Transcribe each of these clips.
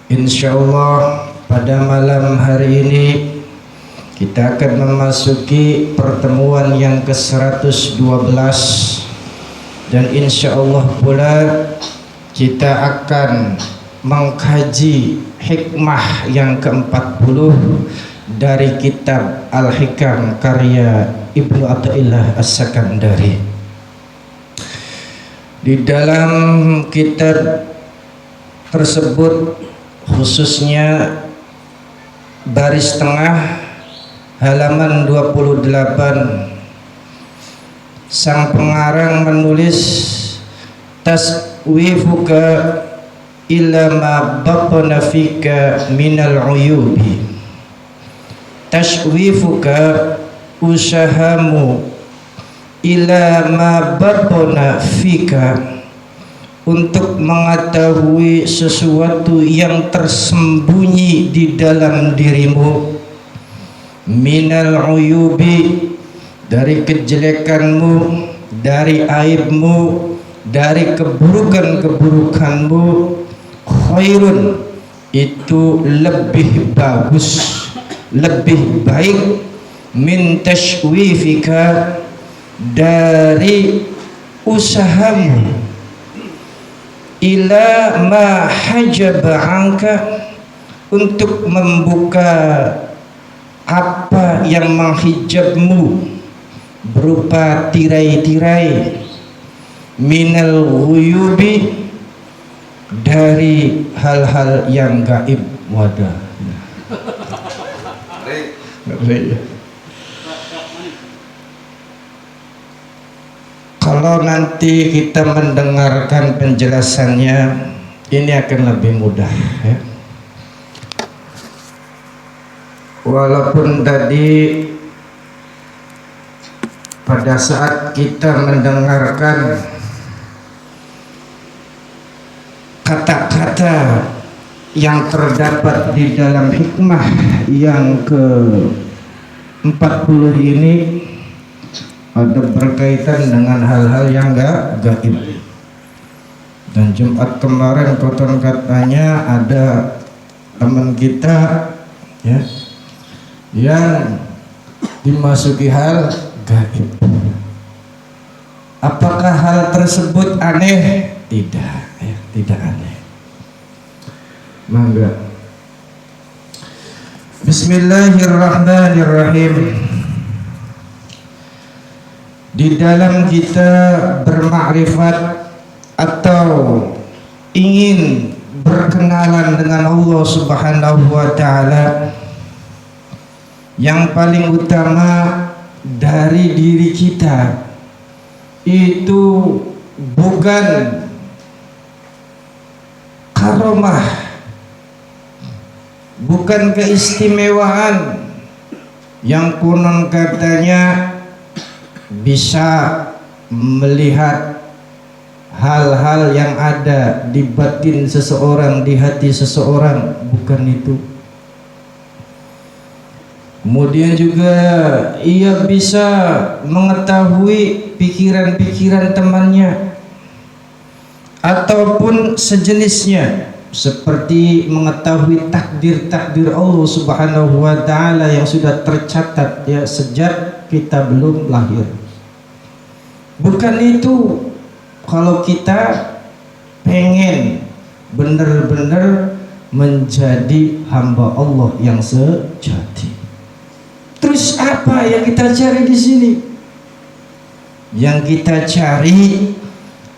Insyaallah pada malam hari ini kita akan memasuki pertemuan yang ke-112 dan insyaallah pula kita akan mengkaji hikmah yang ke-40 dari kitab Al-Hikam karya Ibnu Athaillah As-Sakandari. Di dalam kitab tersebut khususnya baris tengah halaman 28, sang pengarang menulis taswifuka ila ma batana fika minal uyubi. Taswifuka, usahamu, ila ma batana fika, untuk mengetahui sesuatu yang tersembunyi di dalam dirimu, minal uyubi, dari kejelekanmu, dari aibmu, dari keburukan-keburukanmu, khairun, itu lebih bagus, lebih baik, min tashwifika, dari usahamu, ila ma hajaba anka, untuk membuka apa yang menghijabmu berupa tirai-tirai, minal ghuyubi, dari hal-hal yang gaib. Wadah. Kalau nanti kita mendengarkan penjelasannya, ini akan lebih mudah ya. Walaupun tadi pada saat kita mendengarkan kata-kata yang terdapat di dalam hikmah yang ke-40 ini ada berkaitan dengan hal-hal yang gaib. Dan Jumat kemarin konon katanya ada teman kita ya yang dimasuki hal gaib. Apakah hal tersebut aneh? Tidak ya, tidak aneh. Mangga. Bismillahirrahmanirrahim. Di dalam kita bermakrifat atau ingin berkenalan dengan Allah Subhanahu wa Ta'ala, yang paling utama dari diri kita itu bukan karomah, bukan keistimewaan yang konon katanya bisa melihat hal-hal yang ada di batin seseorang, di hati seseorang, bukan itu. Kemudian juga ia bisa mengetahui pikiran-pikiran temannya ataupun sejenisnya, seperti mengetahui takdir-takdir Allah Subhanahu wa Ta'ala yang sudah tercatat ya sejak kita belum lahir. Bukan itu. Kalau kita pengen benar-benar menjadi hamba Allah yang sejati, terus apa yang kita cari di sini? Yang kita cari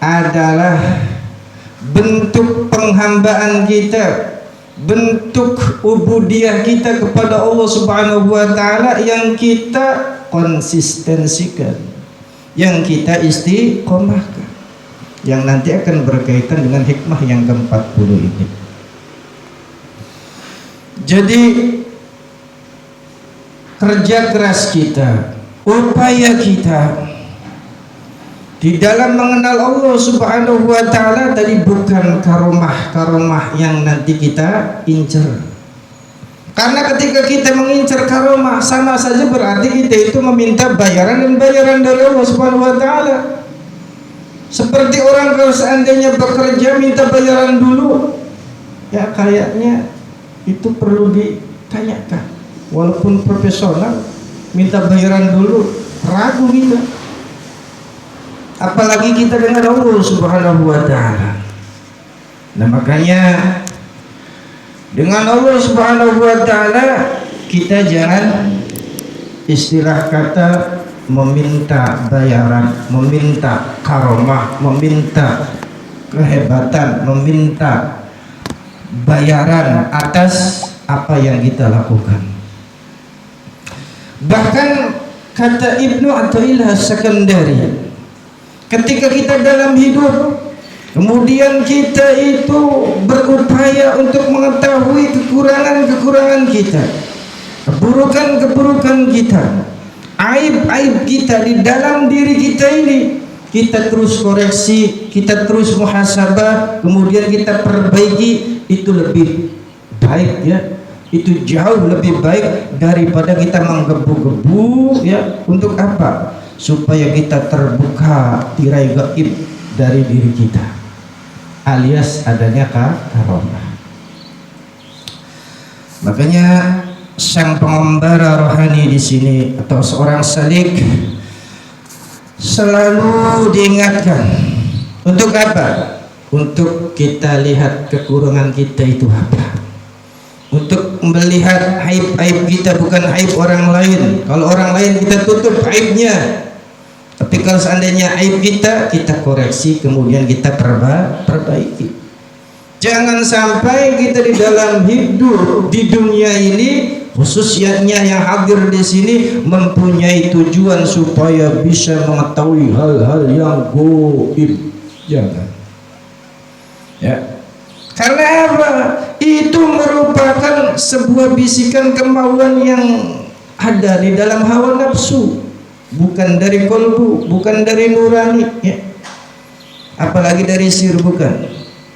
adalah bentuk penghambaan kita, bentuk ubudiyah kita kepada Allah Subhanahu wa Ta'ala yang kita konsistensikan, yang kita istiqomahkan, yang nanti akan berkaitan dengan hikmah yang ke-40 ini. Jadi kerja keras kita, upaya kita di dalam mengenal Allah Subhanahu wa Ta'ala tadi bukan karomah-karomah yang nanti kita incer. Karena ketika kita mengincar karomah, sama saja berarti kita itu meminta bayaran dan bayaran dari Allah Subhanahu wa Ta'ala. Seperti orang kalau seandainya bekerja minta bayaran dulu, ya kayaknya itu perlu ditanyakan. Walaupun profesional minta bayaran dulu, ragu kita. Apalagi kita dengan Allah Subhanahu wa taala. Nah, makanya dengan Allah Subhanahu wa taala kita jangan istilah kata meminta bayaran, meminta karomah, meminta kehebatan, meminta bayaran atas apa yang kita lakukan. Bahkan kata Ibnu Athaillah As-Sakandari, ketika kita dalam hidup kemudian kita itu berupaya untuk mengetahui kekurangan-kekurangan kita, keburukan-keburukan kita, aib-aib kita di dalam diri kita ini, kita terus koreksi, kita terus muhasabah, kemudian kita perbaiki, itu lebih baik ya. Itu jauh lebih baik daripada kita menggebu-gebu ya. Untuk apa? Supaya kita terbuka tirai gaib dari diri kita, alias adanya karomah. Makanya sang pengembara rohani di sini atau seorang salik selalu diingatkan untuk apa? Untuk kita lihat kekurangan kita itu apa, untuk melihat aib-aib kita, bukan aib orang lain. Kalau orang lain kita tutup aibnya, tapi kalau seandainya aib kita, kita koreksi, kemudian kita perbaiki. Jangan sampai kita di dalam hidup di dunia ini, khususnya yang hadir di sini, mempunyai tujuan supaya bisa mengetahui hal-hal yang gaib. Jangan. Ya. Karena apa? Itu merupakan sebuah bisikan kemauan yang ada di dalam hawa nafsu, bukan dari kolbu, bukan dari nurani ya. Apalagi dari sir, bukan.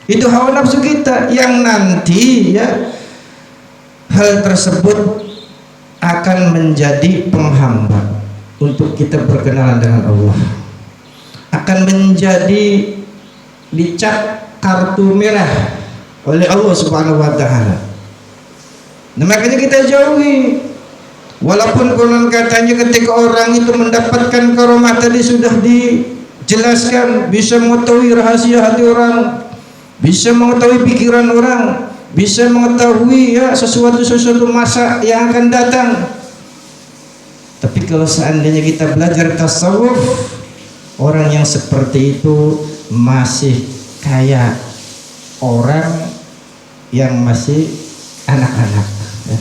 Itu hawa nafsu kita yang nanti ya, hal tersebut akan menjadi penghambat untuk kita berkenalan dengan Allah, akan menjadi dicap kartu merah oleh Allah Subhanahu wa taala. Nah, makanya kita jauhi. Walaupun konon katanya ketika orang itu mendapatkan karomah tadi sudah dijelaskan, bisa mengetahui rahasia hati orang, bisa mengetahui pikiran orang, bisa mengetahui ya sesuatu masa yang akan datang. Tapi kalau seandainya kita belajar tasawuf, orang yang seperti itu masih kayak orang yang masih anak-anak ya.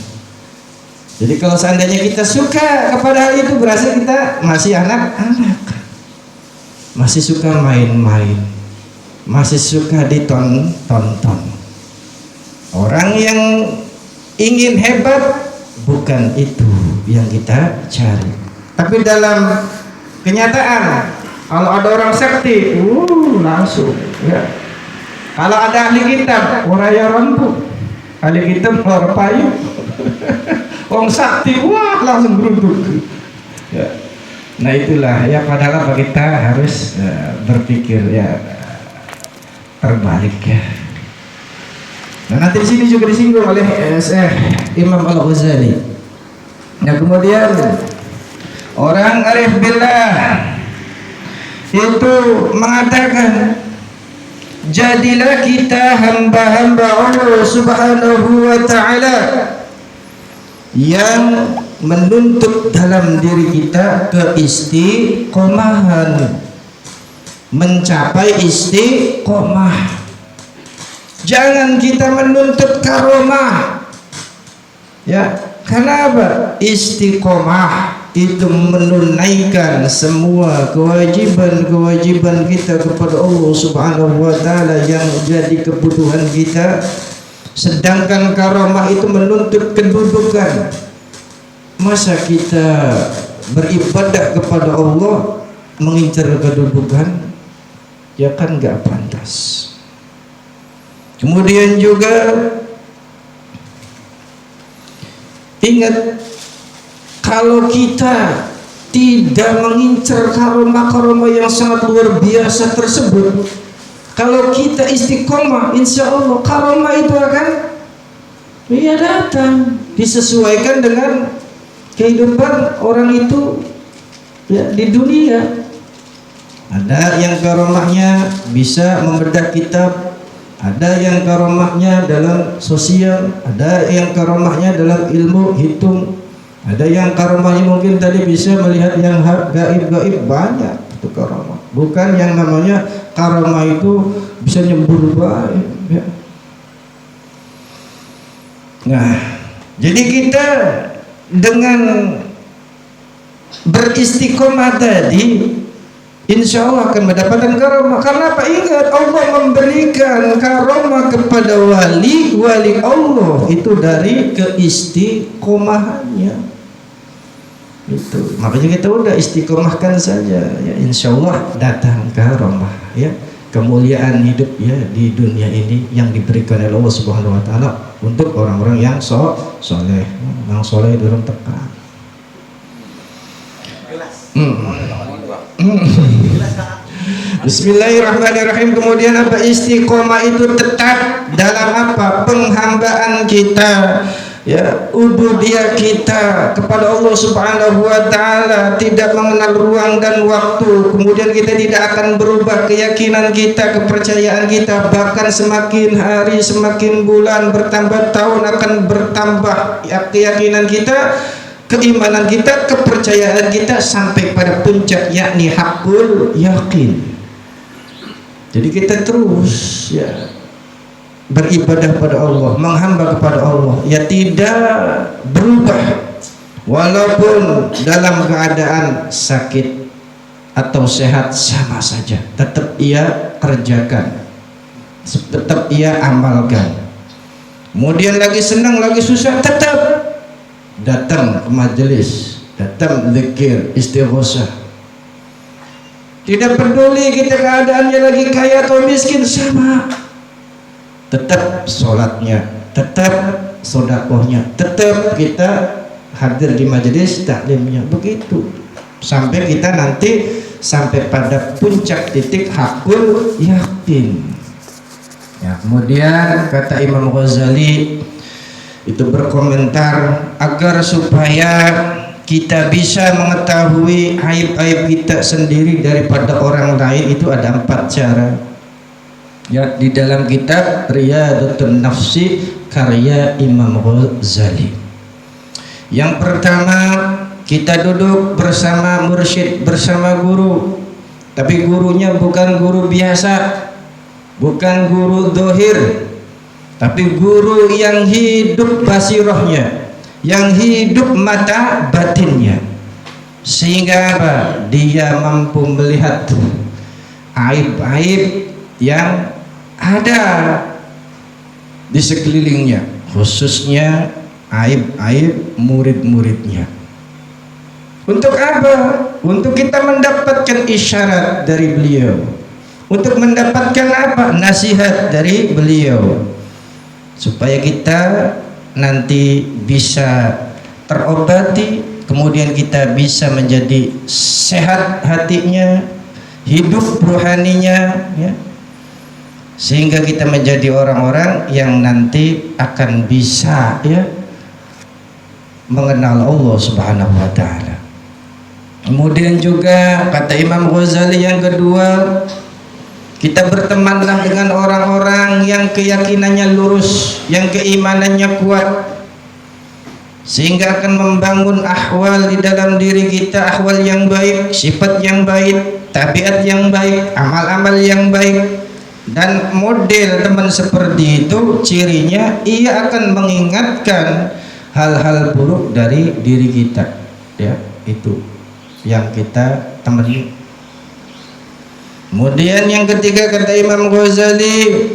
Jadi kalau seandainya kita suka kepada hal itu, berarti kita masih anak-anak, masih suka main-main, masih suka ditonton. Orang yang ingin hebat, bukan itu yang kita cari. Tapi dalam kenyataan, kalau ada orang sakti, langsung ya. Kalau ada ahli kitab, oraya rampu, ahli kitab orang payu, orang sakti, wah langsung beruntung ya. Nah itulah ya, padahal apa, kita harus berpikir ya terbalik ya. Nah nanti di sini juga disinggung oleh Imam Al-Ghazali. Nah kemudian orang arif billah itu mengatakan, jadilah kita hamba-hamba Allah Subhanahu wa ta'ala yang menuntut dalam diri kita keistiqomahan, mencapai istiqomah. Jangan kita menuntut karomah ya. Kenapa? Istiqomah itu menunaikan semua kewajiban-kewajiban kita kepada Allah Subhanahu wa ta'ala yang jadi kebutuhan kita. Sedangkan karomah itu menuntut kedudukan. Masa kita beribadah kepada Allah mengincar kedudukan? Ya kan gak pantas. Kemudian juga ingat, kalau kita tidak mengincar karomah-karomah yang sangat luar biasa tersebut, Kalau kita istiqomah, insya Allah karomah itu akan datang, disesuaikan dengan kehidupan orang itu di dunia. Ada yang karomahnya bisa membedah kitab, ada yang karomahnya dalam sosial, ada yang karomahnya dalam ilmu hitung, ada yang karomahnya mungkin tadi bisa melihat yang gaib-gaib. Banyak itu karomah. Bukan yang namanya karomah itu bisa nyembur baik ya. Nah, jadi kita dengan beristiqomah tadi insya Allah akan mendapatkan karomah. Karena apa? Ingat, Allah memberikan karomah kepada wali Allah itu dari keistiqomahannya. Itu makanya kita udah istiqomahkan saja ya, insya Allah datang karomah ya, kemuliaan hidup ya di dunia ini yang diberikan oleh Allah Subhanahu wa taala untuk orang-orang yang soleh. Yang soleh durung tekan. Bismillahirrahmanirrahim. Kemudian apa? Istiqomah itu tetap dalam apa? Penghambaan kita ya, ubudiyah kita kepada Allah Subhanahu wa taala, tidak mengenal ruang dan waktu. Kemudian kita tidak akan berubah keyakinan kita, kepercayaan kita, bahkan semakin hari, semakin bulan, bertambah tahun akan bertambah ya, keyakinan kita, keimanan kita, kepercayaan kita sampai pada puncak yakni hakul yakin. Jadi kita terus ya beribadah pada Allah, menghamba kepada Allah ya, tidak berubah walaupun dalam keadaan sakit atau sehat sama saja, tetap ia kerjakan, tetap ia amalkan. Kemudian lagi senang lagi susah tetap datang ke majelis, datang zikir, istighosah. Tidak peduli kita keadaannya lagi kaya atau miskin, sama, tetap sholatnya, tetap sodakohnya, tetap kita hadir di majelis taklimnya. Begitu sampai kita nanti sampai pada puncak titik hakul yakin ya. Kemudian kata Imam Ghazali itu berkomentar, agar supaya kita bisa mengetahui aib-aib kita sendiri daripada orang lain itu ada 4 cara ya, di dalam kitab Riyadhatun Nafsi karya Imam Ghazali. Yang pertama, kita duduk bersama mursyid, bersama guru, tapi gurunya bukan guru biasa, bukan guru dohir, tapi guru yang hidup basirohnya, yang hidup mata batinnya, sehingga apa? Dia mampu melihat aib-aib yang ada di sekelilingnya, khususnya aib-aib murid-muridnya. Untuk apa? Untuk kita mendapatkan isyarat dari beliau, untuk mendapatkan apa? Nasihat dari beliau, supaya kita nanti bisa terobati, kemudian kita bisa menjadi sehat hatinya, hidup rohaninya ya, sehingga kita menjadi orang-orang yang nanti akan bisa ya mengenal Allah Subhanahu wa taala. Kemudian juga kata Imam Ghazali yang kedua, kita bertemanlah dengan orang-orang yang keyakinannya lurus, yang keimanannya kuat, sehingga akan membangun ahwal di dalam diri kita, ahwal yang baik, sifat yang baik, tabiat yang baik, amal-amal yang baik. Dan model teman seperti itu cirinya ia akan mengingatkan hal-hal buruk dari diri kita ya, itu yang kita temani. Kemudian yang ketiga kata Imam Ghazali,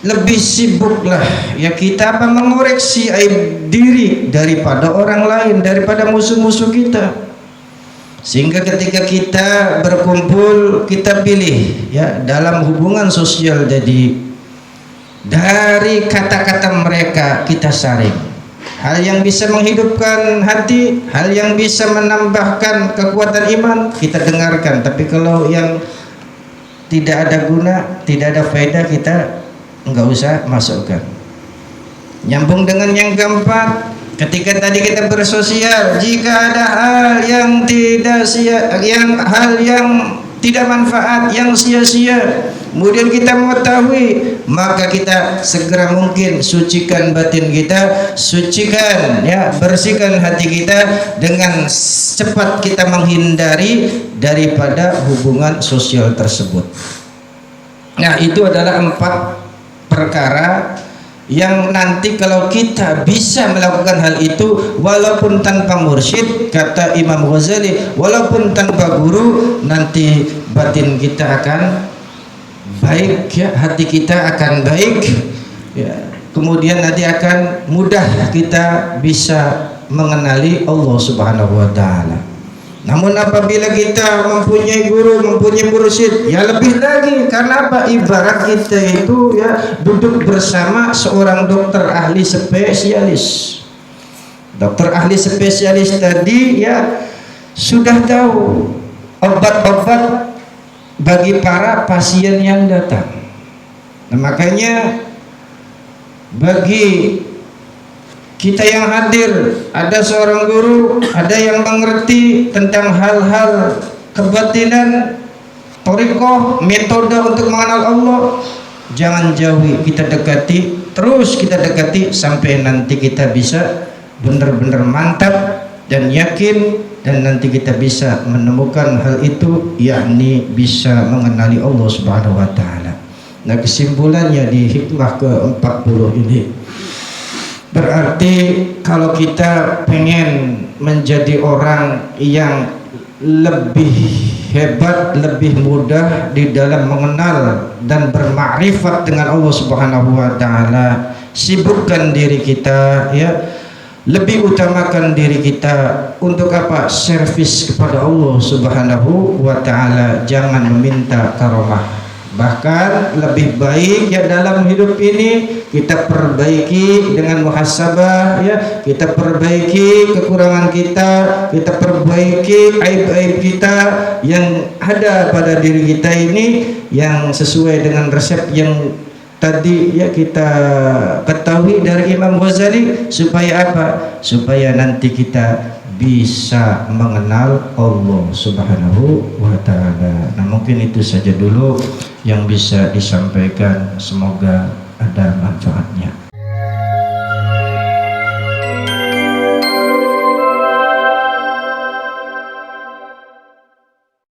lebih sibuklah ya kita apa? Mengoreksi aib diri daripada orang lain, daripada musuh-musuh kita, sehingga ketika kita berkumpul kita pilih ya dalam hubungan sosial, jadi dari kata-kata mereka kita saring hal yang bisa menghidupkan hati, hal yang bisa menambahkan kekuatan iman kita dengarkan. Tapi kalau yang tidak ada guna, tidak ada faedah, kita nggak usah masukkan. Nyambung dengan yang keempat, ketika tadi kita bersosial, jika ada hal yang tidak manfaat, yang sia-sia, kemudian kita mengetahui, maka kita segera mungkin sucikan batin kita, sucikan ya, bersihkan hati kita, dengan cepat kita menghindari daripada hubungan sosial tersebut. Nah, itu adalah 4 perkara yang nanti kalau kita bisa melakukan hal itu walaupun tanpa mursyid, kata Imam Ghazali, walaupun tanpa guru, nanti batin kita akan baik ya, hati kita akan baik ya, kemudian nanti akan mudah kita bisa mengenali Allah Subhanahu wa taala. Namun apabila kita mempunyai guru, mempunyai mursyid, ya lebih lagi. Karena apa? Ibarat kita itu ya duduk bersama seorang dokter ahli spesialis. Dokter ahli spesialis tadi ya sudah tahu obat-obat bagi para pasien yang datang. Nah, makanya bagi kita yang hadir, ada seorang guru, ada yang mengerti tentang hal-hal kebatinan, thariqah, metode untuk mengenal Allah, jangan jauhi, kita dekati, terus kita dekati sampai nanti kita bisa benar-benar mantap dan yakin, dan nanti kita bisa menemukan hal itu, yakni bisa mengenali Allah Subhanahu wa taala. Nah, kesimpulannya di hikmah ke-40 ini, berarti kalau kita pengen menjadi orang yang lebih hebat, lebih mudah di dalam mengenal dan bermakrifat dengan Allah Subhanahu wa taala, sibukkan diri kita ya, lebih utamakan diri kita untuk apa? Servis kepada Allah Subhanahu wa taala, jangan meminta karomah. Bahkan lebih baik ya dalam hidup ini kita perbaiki dengan muhasabah ya, kita perbaiki kekurangan kita perbaiki aib-aib kita yang ada pada diri kita ini, yang sesuai dengan resep yang tadi ya kita ketahui dari Imam Ghazali, supaya apa? Supaya nanti kita bisa mengenal Allah Subhanahu wa taala. Nah, mungkin itu saja dulu yang bisa disampaikan, semoga ada manfaatnya.